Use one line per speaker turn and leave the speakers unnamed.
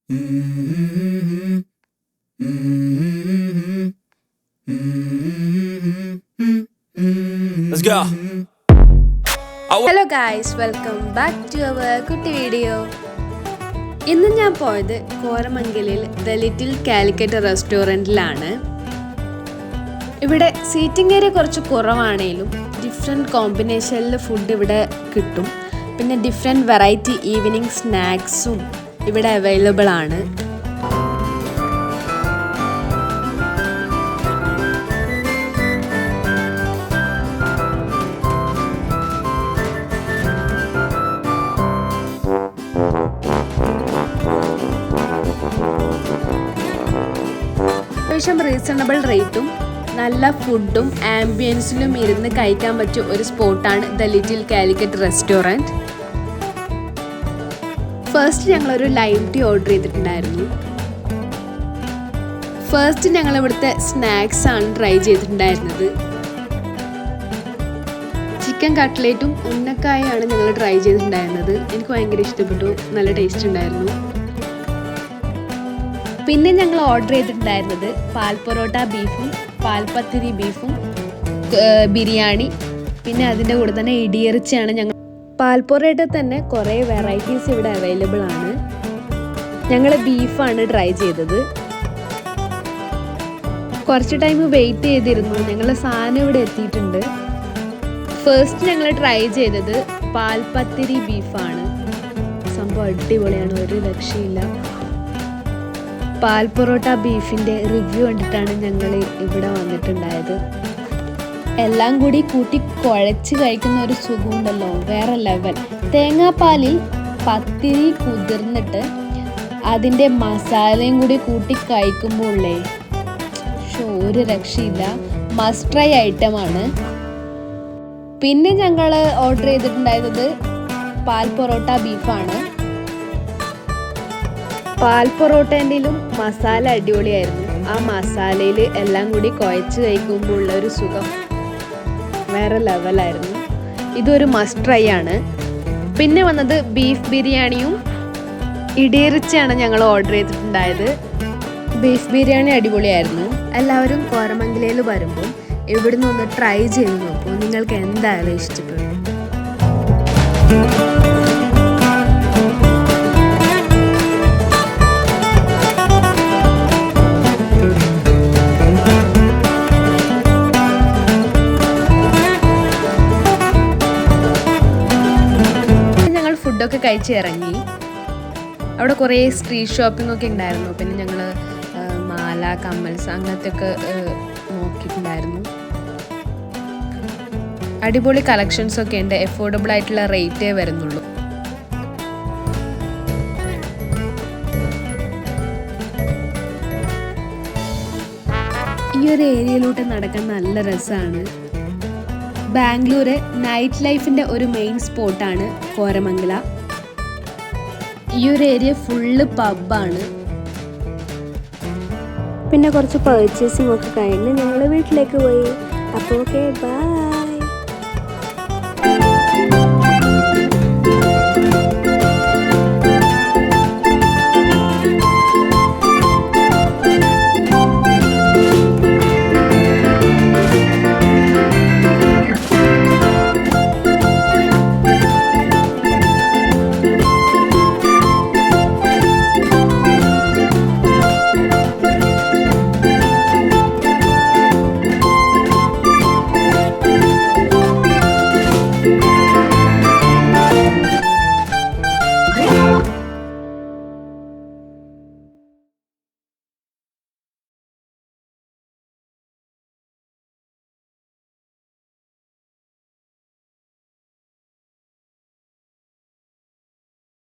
Let's go.
Hello guys, welcome back to our കുട്ടി video. ഇന്ന് ഞാൻ പോയത് കോരമംഗലിൽ ദ ലിറ്റിൽ കാലിക്കറ്റ് റെസ്റ്റോറൻറ്റിലാണ്. ഇവിടെ സീറ്റിംഗ് ഏരിയ കുറച്ച് കുറവാണെങ്കിലും ഡിഫറെൻറ്റ് കോമ്പിനേഷനിൽ ഫുഡ് ഇവിടെ കിട്ടും. പിന്നെ ഡിഫറെൻറ്റ് വെറൈറ്റി ഈവനിങ് സ്നാക്സും ഇവിടെ അവൈലബിൾ ആണ്. അത്യാവശ്യം റീസണബിൾ റേറ്റും നല്ല ഫുഡും ആംബിയൻസിലും ഇരുന്ന് കഴിക്കാൻ പറ്റിയ ഒരു സ്പോട്ടാണ് the little Calicut restaurant. First ഞങ്ങളൊരു ലൈം ടീ ഓർഡർ ചെയ്തിട്ടുണ്ടായിരുന്നു. ഫസ്റ്റ് ഞങ്ങൾ ഇവിടുത്തെ സ്നാക്സ് ആണ് ട്രൈ ചെയ്തിട്ടുണ്ടായിരുന്നത്. ചിക്കൻ കട്ട്ലേറ്റും ഉന്നക്കായാണ് ഞങ്ങൾ ട്രൈ ചെയ്തിട്ടുണ്ടായിരുന്നത്. എനിക്ക് ഭയങ്കര ഇഷ്ടപ്പെട്ടു, നല്ല ടേസ്റ്റ് ഉണ്ടായിരുന്നു. പിന്നെ ഞങ്ങൾ ഓർഡർ ചെയ്തിട്ടുണ്ടായിരുന്നത് പാൽ പൊറോട്ട ബീഫും പാൽപത്തിരി ബീഫും ബിരിയാണി, പിന്നെ അതിൻ്റെ കൂടെ തന്നെ ഇടിയിറച്ചിയാണ്. പാൽ പൊറോട്ട തന്നെ കുറേ വെറൈറ്റീസ് ഇവിടെ അവൈലബിൾ ആണ്. ഞങ്ങൾ ബീഫാണ് ട്രൈ ചെയ്തത്. കുറച്ച് ടൈം വെയിറ്റ് ചെയ്തിരുന്നു. ഞങ്ങൾ സാധനം ഇവിടെ എത്തിയിട്ടുണ്ട്. ഫസ്റ്റ് ഞങ്ങൾ ട്രൈ ചെയ്തത് പാൽപത്തിരി ബീഫാണ്. സംഭവം അടിപൊളിയാണ്, ഒരു രക്ഷയില്ല. പാൽ പൊറോട്ട ബീഫിൻ്റെ റിവ്യൂ കണ്ടിട്ടാണ് ഞങ്ങൾ ഇവിടെ വന്നിട്ടുണ്ടായത്. എല്ലാം കൂടി കൂട്ടി കുഴച്ച് കഴിക്കുന്ന ഒരു സുഖമുണ്ടല്ലോ, വേറെ ലെവൽ. തേങ്ങാപ്പാലിൽ പത്തിരി കുതിർന്നിട്ട് അതിൻ്റെ മസാലയും കൂടി കൂട്ടി കഴിക്കുമ്പോഴേ ഒരു രക്ഷയില്ല, മസ്റ്റ് ട്രൈ ഐറ്റമാണ്. പിന്നെ ഞങ്ങൾ ഓർഡർ ചെയ്തിട്ടുണ്ടായിരുന്നത് പാൽ പൊറോട്ട ബീഫാണ്. പാൽ പൊറോട്ടേൻ്റെയിലും മസാല അടിപൊളിയായിരുന്നു. ആ മസാലയിൽ എല്ലാം കൂടി കുഴച്ച് കഴിക്കുമ്പോൾ ഉള്ള ഒരു സുഖം വേറെ ലെവലായിരുന്നു. ഇതൊരു മസ്റ്റ് ട്രൈ ആണ്. പിന്നെ വന്നത് ബീഫ് ബിരിയാണിയും ഇടിയിറച്ചിയാണ് ഞങ്ങൾ ഓർഡർ ചെയ്തിട്ടുണ്ടായത്. ബീഫ് ബിരിയാണി അടിപൊളിയായിരുന്നു. എല്ലാവരും കോരമംഗലയിൽ വരുമ്പോൾ ഇവിടുന്ന് ഒന്ന് ട്രൈ ചെയ്ത് നോക്കൂ, നിങ്ങൾക്ക് എന്തായാലും ഇഷ്ടപ്പെടും. ഫുഡൊക്കെ കഴിച്ച് ഇറങ്ങി. അവിടെ കുറേ സ്ട്രീറ്റ് ഷോപ്പിംഗ് ഒക്കെ ഉണ്ടായിരുന്നു. പിന്നെ ഞങ്ങൾ മാല, കമ്മൽസ് അങ്ങനത്തെ ഒക്കെ നോക്കിയിട്ടുണ്ടായിരുന്നു. അടിപൊളി കളക്ഷൻസ് ഒക്കെ ഉണ്ട്. എഫോർഡബിൾ ആയിട്ടുള്ള റേറ്റേ വരുന്നുള്ളൂ. ഈ ഒരു ഏരിയയിലൂടെ നടക്കാൻ നല്ല രസമാണ്. ബാംഗ്ലൂർ നൈറ്റ് ലൈഫിൻ്റെ ഒരു മെയിൻ സ്പോട്ടാണ് കോരമംഗല. ഈ ഒരു ഏരിയ ഫുള്ള് പബ്ബാണ്. പിന്നെ കുറച്ച് പർച്ചേസിംഗ് ഒക്കെ കഴിഞ്ഞ് ഞങ്ങൾ വീട്ടിലേക്ക് പോയി. അപ്പോൾ ഓക്കെ, ബൈ.